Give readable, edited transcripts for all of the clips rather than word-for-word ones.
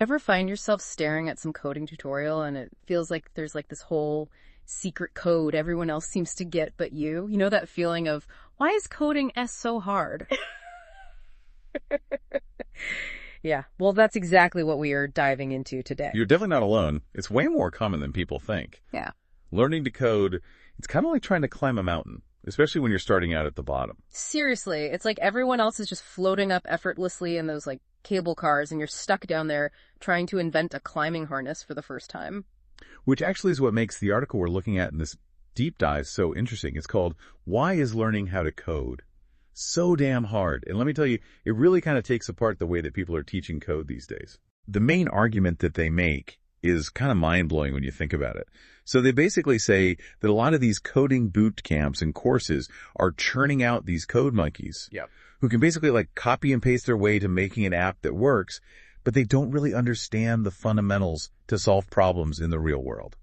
Ever find yourself staring at some coding tutorial and it feels like there's like this whole secret code everyone else seems to get but you? You know that feeling of, why is coding S so hard? Yeah, well, that's exactly what we are diving into today. You're definitely not alone. It's way more common than people think. Yeah. Learning to code, it's kind of like trying to climb a mountain, especially when you're starting out at the bottom. Seriously, it's like everyone else is just floating up effortlessly in those like cable cars and you're stuck down there trying to invent a climbing harness for the first time. Which actually is what makes the article we're looking at in this deep dive so interesting. It's called, Why is Learning How to Code So Damn Hard? And let me tell you, it really kind of takes apart the way that people are teaching code these days. The main argument that they make is kind of mind-blowing when you think about it. So they basically say that a lot of these coding boot camps and courses are churning out these code monkeys who can basically like copy and paste their way to making an app that works, but they don't really understand the fundamentals to solve problems in the real world.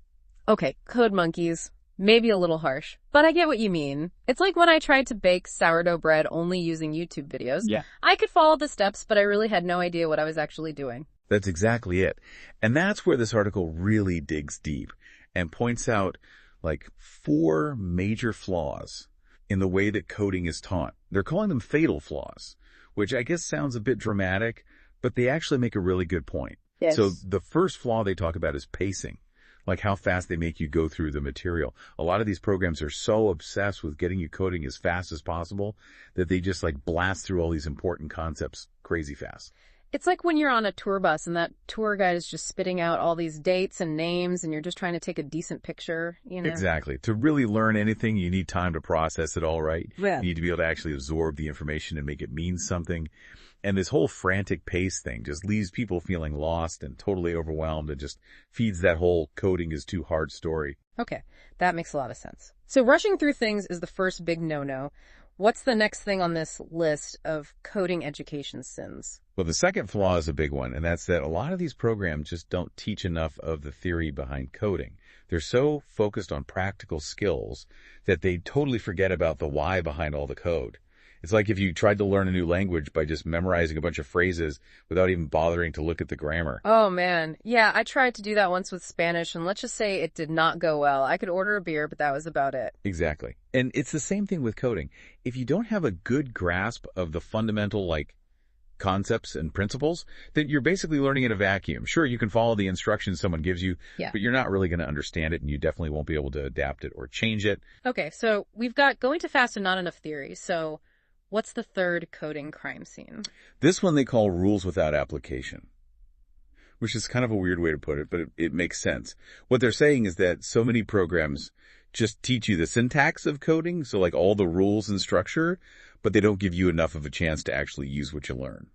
Okay, code monkeys. Maybe a little harsh, but I get what you mean. It's like when I tried to bake sourdough bread only using YouTube videos. Yeah. I could follow the steps, but I really had no idea what I was actually doing. That's exactly it. And that's where this article really digs deep and points out like 4 major flaws in the way that coding is taught. They're calling them fatal flaws, which I guess sounds a bit dramatic, but they actually make a really good point. Yes. So the first flaw they talk about is pacing, like how fast they make you go through the material. A lot of these programs are so obsessed with getting you coding as fast as possible that they just like blast through all these important concepts crazy fast. It's like when you're on a tour bus and that tour guide is just spitting out all these dates and names and you're just trying to take a decent picture, you know? Exactly. To really learn anything, you need time to process it all right. Yeah. You need to be able to actually absorb the information and make it mean something. And this whole frantic pace thing just leaves people feeling lost and totally overwhelmed and just feeds that whole coding is too hard story. Okay, that makes a lot of sense. So rushing through things is the first big no-no. What's the next thing on this list of coding education sins? Well, the second flaw is a big one, and that's that a lot of these programs just don't teach enough of the theory behind coding. They're so focused on practical skills that they totally forget about the why behind all the code. It's like if you tried to learn a new language by just memorizing a bunch of phrases without even bothering to look at the grammar. Oh, man. Yeah, I tried to do that once with Spanish, and let's just say it did not go well. I could order a beer, but that was about it. Exactly. And it's the same thing with coding. If you don't have a good grasp of the fundamental, like, concepts and principles, then you're basically learning in a vacuum. Sure, you can follow the instructions someone gives you, but you're not really going to understand it, and you definitely won't be able to adapt it or change it. Okay, so we've got going too fast and not enough theory. So what's the third coding crime scene? This one they call rules without application, which is kind of a weird way to put it, but it makes sense. What they're saying is that so many programs just teach you the syntax of coding, so like all the rules and structure, but they don't give you enough of a chance to actually use what you learn.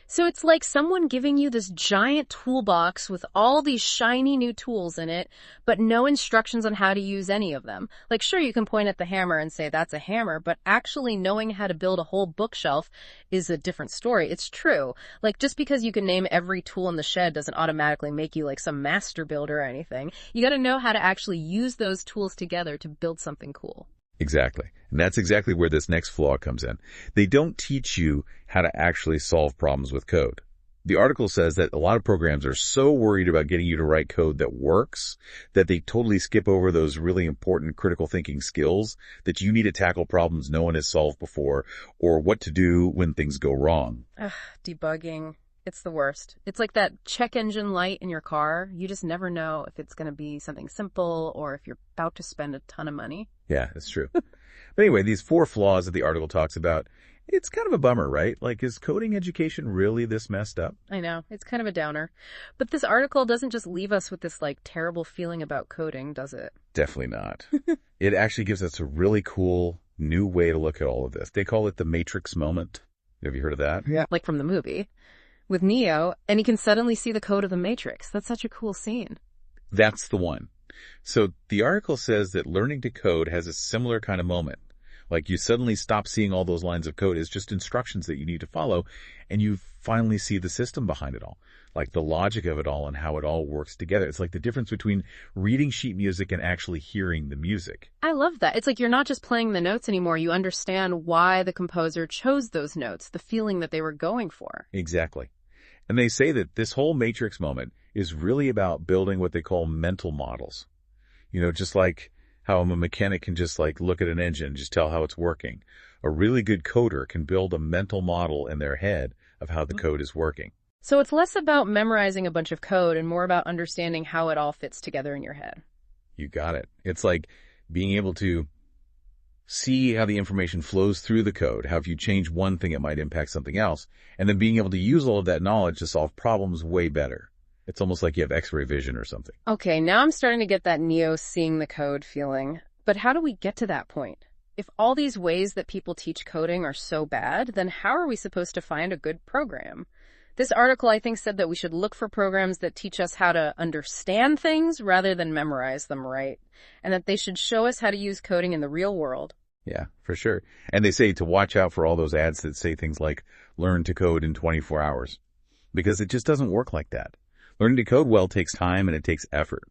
So it's like someone giving you this giant toolbox with all these shiny new tools in it, but no instructions on how to use any of them. Like, sure, you can point at the hammer and say that's a hammer, but actually knowing how to build a whole bookshelf is a different story. It's true. Like, just because you can name every tool in the shed doesn't automatically make you like some master builder or anything. You got to know how to actually use those tools together to build something cool. Exactly. And that's exactly where this next flaw comes in. They don't teach you how to actually solve problems with code. The article says that a lot of programs are so worried about getting you to write code that works that they totally skip over those really important critical thinking skills that you need to tackle problems no one has solved before or what to do when things go wrong. Debugging. It's the worst. It's like that check engine light in your car. You just never know if it's going to be something simple or if you're about to spend a ton of money. Yeah, that's true. But anyway, these 4 flaws that the article talks about, it's kind of a bummer, right? Like, is coding education really this messed up? I know. It's kind of a downer. But this article doesn't just leave us with this, like, terrible feeling about coding, does it? Definitely not. It actually gives us a really cool new way to look at all of this. They call it the Matrix moment. Have you heard of that? Yeah. Like from the movie. With Neo, and he can suddenly see the code of the Matrix. That's such a cool scene. That's the one. So the article says that learning to code has a similar kind of moment. Like you suddenly stop seeing all those lines of code as just instructions that you need to follow, and you finally see the system behind it all, like the logic of it all and how it all works together. It's like the difference between reading sheet music and actually hearing the music. I love that. It's like you're not just playing the notes anymore. You understand why the composer chose those notes, the feeling that they were going for. Exactly. And they say that this whole matrix moment is really about building what they call mental models. Just like how a mechanic can just look at an engine and just tell how it's working. A really good coder can build a mental model in their head of how the code is working. So it's less about memorizing a bunch of code and more about understanding how it all fits together in your head. You got it. It's like being able to see how the information flows through the code, how if you change one thing, it might impact something else, and then being able to use all of that knowledge to solve problems way better. It's almost like you have X-ray vision or something. Okay, now I'm starting to get that Neo seeing the code feeling. But how do we get to that point? If all these ways that people teach coding are so bad, then how are we supposed to find a good program? This article, I think, said that we should look for programs that teach us how to understand things rather than memorize them, right? And that they should show us how to use coding in the real world. Yeah, for sure. And they say to watch out for all those ads that say things like, learn to code in 24 hours. Because it just doesn't work like that. Learning to code well takes time and it takes effort.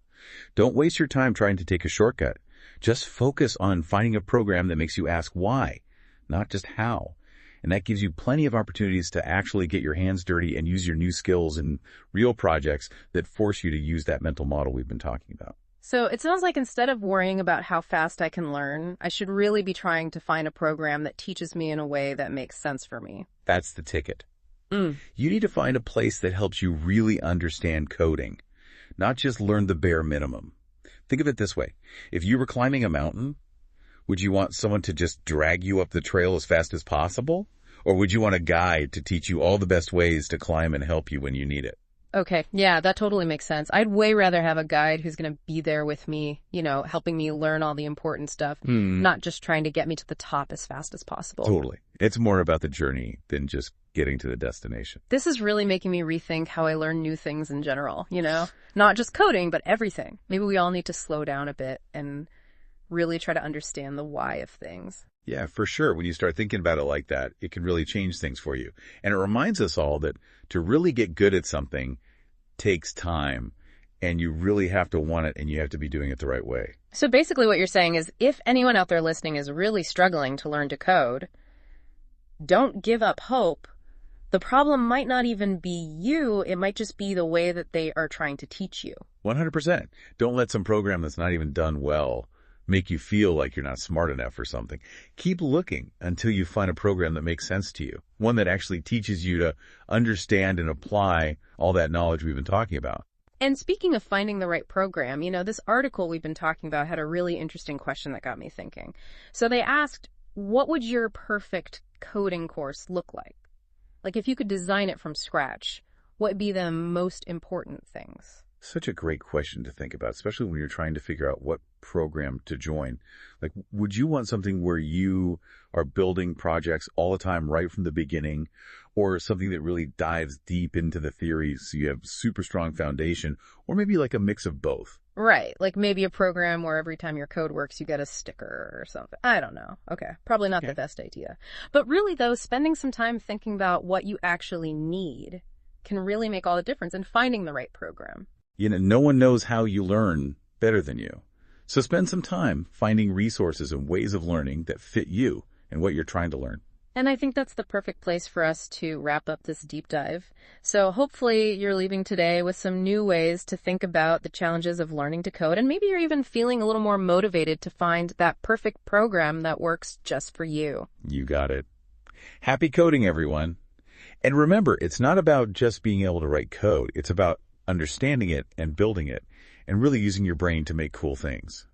Don't waste your time trying to take a shortcut. Just focus on finding a program that makes you ask why, not just how. And that gives you plenty of opportunities to actually get your hands dirty and use your new skills in real projects that force you to use that mental model we've been talking about. So it sounds like instead of worrying about how fast I can learn, I should really be trying to find a program that teaches me in a way that makes sense for me. That's the ticket. You need to find a place that helps you really understand coding, not just learn the bare minimum. Think of it this way. If you were climbing a mountain, would you want someone to just drag you up the trail as fast as possible? Or would you want a guide to teach you all the best ways to climb and help you when you need it? Okay, yeah, that totally makes sense. I'd way rather have a guide who's going to be there with me, helping me learn all the important stuff, not just trying to get me to the top as fast as possible. Totally. It's more about the journey than just getting to the destination. This is really making me rethink how I learn new things in general, Not just coding, but everything. Maybe we all need to slow down a bit and really try to understand the why of things. Yeah, for sure. When you start thinking about it like that, it can really change things for you. And it reminds us all that to really get good at something takes time, and you really have to want it, and you have to be doing it the right way. So basically what you're saying is if anyone out there listening is really struggling to learn to code, don't give up hope. The problem might not even be you. It might just be the way that they are trying to teach you. 100%. Don't let some program that's not even done well make you feel like you're not smart enough or something. Keep looking until you find a program that makes sense to you. One that actually teaches you to understand and apply all that knowledge we've been talking about. And speaking of finding the right program, this article we've been talking about had a really interesting question that got me thinking. So they asked, what would your perfect coding course look like? Like if you could design it from scratch, what would be the most important things? Such a great question to think about, especially when you're trying to figure out what program to join. Like, would you want something where you are building projects all the time right from the beginning, or something that really dives deep into the theories so you have super strong foundation, or maybe like a mix of both? Right, like maybe a program where every time your code works, you get a sticker or something. I don't know. Okay, probably not the best idea. But really, though, spending some time thinking about what you actually need can really make all the difference in finding the right program. No one knows how you learn better than you. So spend some time finding resources and ways of learning that fit you and what you're trying to learn. And I think that's the perfect place for us to wrap up this deep dive. So hopefully you're leaving today with some new ways to think about the challenges of learning to code, and maybe you're even feeling a little more motivated to find that perfect program that works just for you. You got it. Happy coding, everyone. And remember, it's not about just being able to write code. It's about understanding it and building it and really using your brain to make cool things.